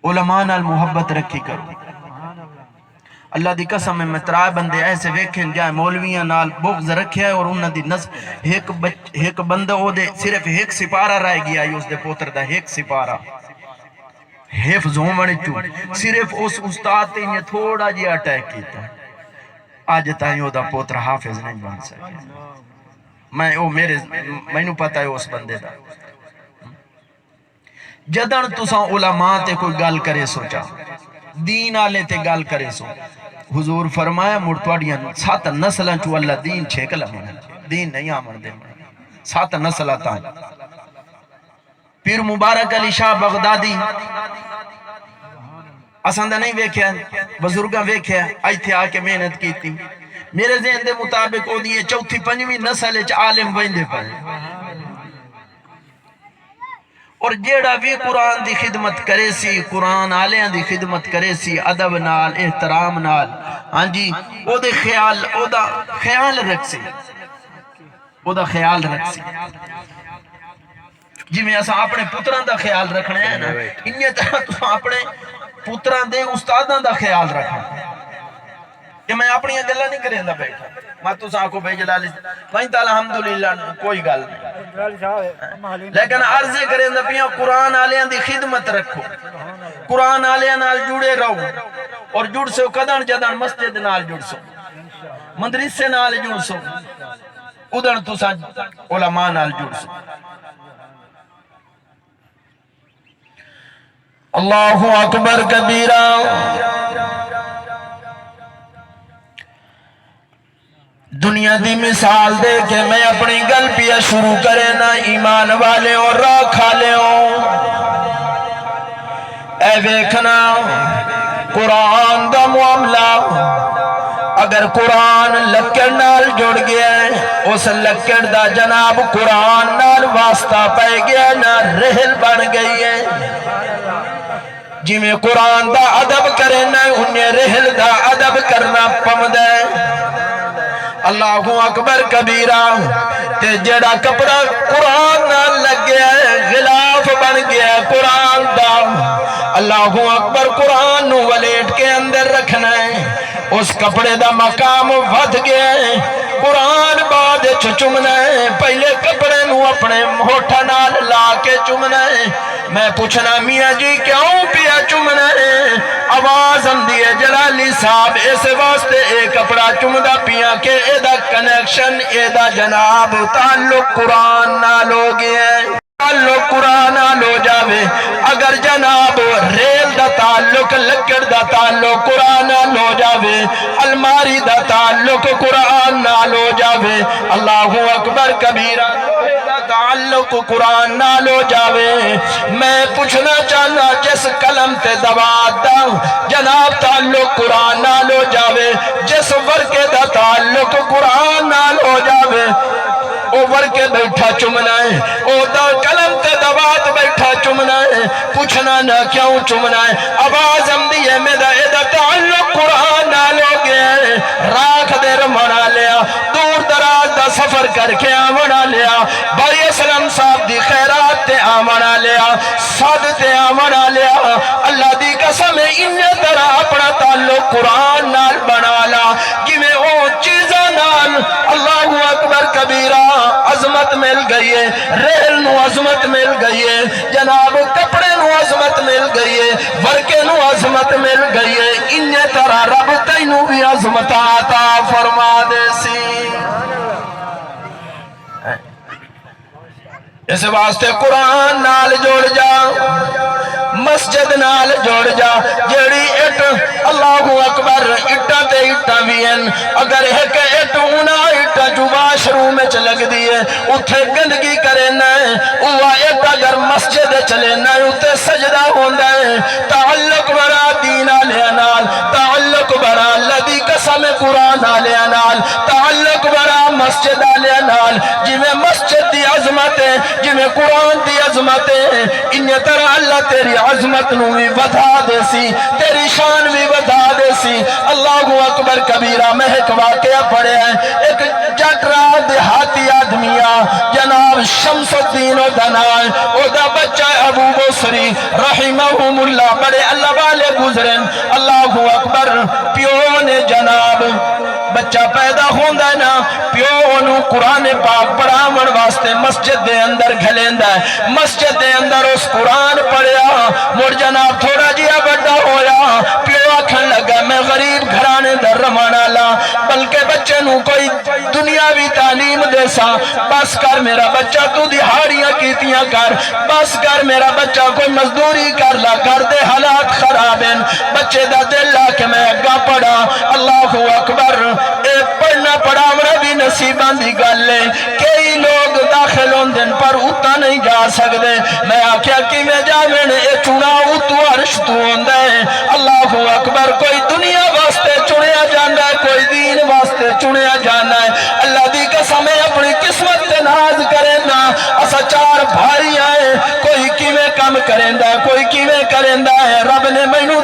علماء نال محبت رکھی کرو. اللہ دی قسم میں ترائے بندے ایسے ویکھیں جائیں مولویاں نال بغض رکھیا ہے اور انہاں دی ایک بندہ او دے صرف ایک سپارہ رہ گیا اس دے پوتر دا ایک سپارہ حفظ ہون چوں صرف اس استاد تے نے تھوڑا جی اٹیک کیتا ہے. آج تائیں او دا پوتر حافظ نہیں بن سکے. مینوں پتہ ہے اس بندے دا. جدن تساں علماء تے کوئی گل کرے سوچا دین آلے تے گل کرے سو حضور فرمایا مڑ تواڈیاں 7 نسلاں چوں اللہ دین چھیک لمن دین نہیں آمن دے 7 نسلاں تائیں. پیر مبارک علی شاہ بغدادی اساں دا نہیں ویکھیا بزرگاں ویکھیا ایتھے آ کے محنت کیتی. میرے ذہن دے مطابق او دی 4تھی 5ویں نسل وچ عالم ویندے پئے اور جیڑا بھی قرآن دی خدمت کرے سی قرآن آلیاں دی خدمت کرے سی ادب نال احترام نال ہاں جی او دا خیال رکھ سی جی میں ایسا اپنے پتران دا خیال رکھنا ہے نا انہی طرح تو اپنے پتران دے استادان دا خیال رکھنا کہ میں اپنی گلہ نہیں کریں دا بیٹھا میں تو ساں کو بے جلالی وہیں تا الحمدللہ کوئی گل نہیں لیکن عرضے کریں دا پیاں قرآن آلیاں دی خدمت رکھو قرآن آلیاں نال جڑے رہو اور جڑ سو قدن جدن مسجد نال جڑ سو مدرسے نال جڑ سو ادھر تو سا علماء نال جڑ سو. اللہ اکبر کبیرہ. دنیا دی مثال دے کے میں اپنی گل پیا شروع کرے نا ایمان والے اور راہ کھالے ہوں. اے ویکھنا قرآن دا معاملہ اگر قرآن لکڑ نال جڑ گیا ہے اس لکڑ دا جناب قرآن نال واسطہ پہ گیا نا رحل بن گئی ہے. جی میں قرآن دا ادب کرے نا انہیں رحل دا ادب کرنا پمد ہے. اللہ اکبر کبیرہ. تے جڑا کپڑا قرآن نال لگ گیا ہے غلاف بن گیا ہے قرآن دا. اللہ اکبر قرآن نو ولیٹ کے اندر رکھنا ہے اس کپڑے دا مقام ودھ گیا ہے. قرآن بعد چمنا ہے پہلے کپڑے نو اپنے ہوٹھا نال لا کے چمنا ہے. میں پوچھنا میاں جی کیوں پیا چمنا ہے؟ آواز اندی ہے جلالی صاحب اس واسطے اے کپڑا چمدہ پیا کہ اے دا کنیکشن اے دا جناب تعلق قرآن نال ہو گیا ہے. تعلق قرآن نال ہو جاوے اگر جناب ریل دا تعلق لکڑ دا تعلق قرآن نال ہو جاوے الماری دا تعلق قرآن نال ہو جاوے اللہ اکبر کبیرہ تعلق قرآن نال ہو جاوے. میں پوچھنا چاہنا جس قلم تے دوات دا جناب تعلق قرآن نال ہو جاوے جس ورکے دا تعلق قرآن نال ہو جاوے او ورکے بیٹھا چمنا ہے او دا قلم تے دوات بیٹھا چمنا ہے. پوچھنا نہ کیوں چمنا ہے آواز اندی ہے میرا اے دا تعلق قرآن نال ہو گیا ہے. راکھ دیر منا لیا دور دراز دا سفر کر کے آمنا لیا بھائی اسلام صاحب دی خیرات تے آمنا لیا صد تے آمنا لیا. اللہ دی قسم انہیں طرح اپنا تعلق قرآن نال بنا لا جویں او چیزاں نال اللہ اکبر کبیرہ عظمت مل گئی ہے. ریل نو عظمت مل گئی ہے جناب کپڑے نو عظمت مل گئی ہے ورکے نو عظمت مل گئی ہے. انہیں طرح رب تینوں بھی عظمت عطا فرما دے سی. اس واسطے قرآن نال جوڑ جا مسجد نال جوڑ جا. جیڑی اٹ اللہ اکبر اٹا تے اٹا بھی ہیں اگر ایک اٹ ہونا اٹا جو واش روم میں لگ دیئے اتھے گندگی کرے نہ اوہ اٹ اگر مسجد چلے نہ اتھے سجدہ ہوندہ ہے. تعلق برا دین آلے نال تعلق برا اللہ دی قسم قرآن آلے نال تعلق برا مسجد آلے نال جی میں مسجد دی عظمت ہے جی میں قرآن دی عظمت ہے. انہیں طرح اللہ تیری عظمت نو بھی بتا دے سی تیری شان بھی بتا دے سی. اللہ اکبر کبیرہ میں ایک واقعہ پڑھے ہیں. ایک جٹ رہا دیہاتی آدمیہ جناب جناب شمس الدین دنائے او دا بچہ ابو بصری رحمہم اللہ بڑے اللہ والے گزرن اللہ اکبر پیو نے جناب بچہ پیدا ہوندہ ہے نا پیو انہوں قرآن پاک پڑھاون واسطے مسجد دے اندر گھلیندہ ہے مسجد دے اندر اس قرآن پڑھیا مڑ جناب تھوڑا جیا بڑا ہویا پیو آکھن لگا میں غریب گھرانے در رمانا لا بلکہ بچے نو کوئی دنیاوی تعلیم دے سا بس کر میرا بچہ تو دہاڑیاں کیتیاں کر بس کر میرا بچہ کوئی مزدوری کر لا کر دے حالات خرابن بچے دا دل لا کہ میں اگا پڑھا اللہ اکبر ایک پڑھنا پڑھاونا بھی نصیبان دی گل لے کئی لوگ داخل ہون دن پر اتا نہیں جا سکتے میں آکھیا کی میں جا میں نے اے چنا اتو عرش تو ہون دے اللہ اکبر کوئی دنیا واسطے چنیا جانا ہے کوئی دین واسطے چنیا جانا ہے اللہ دی قسم اپنی قسمت تے ناز کریں نا اسا چار بھائی آئے کوئی کیویں کم کریں دا کوئی کیویں کریں دا ہے رب نے مینوں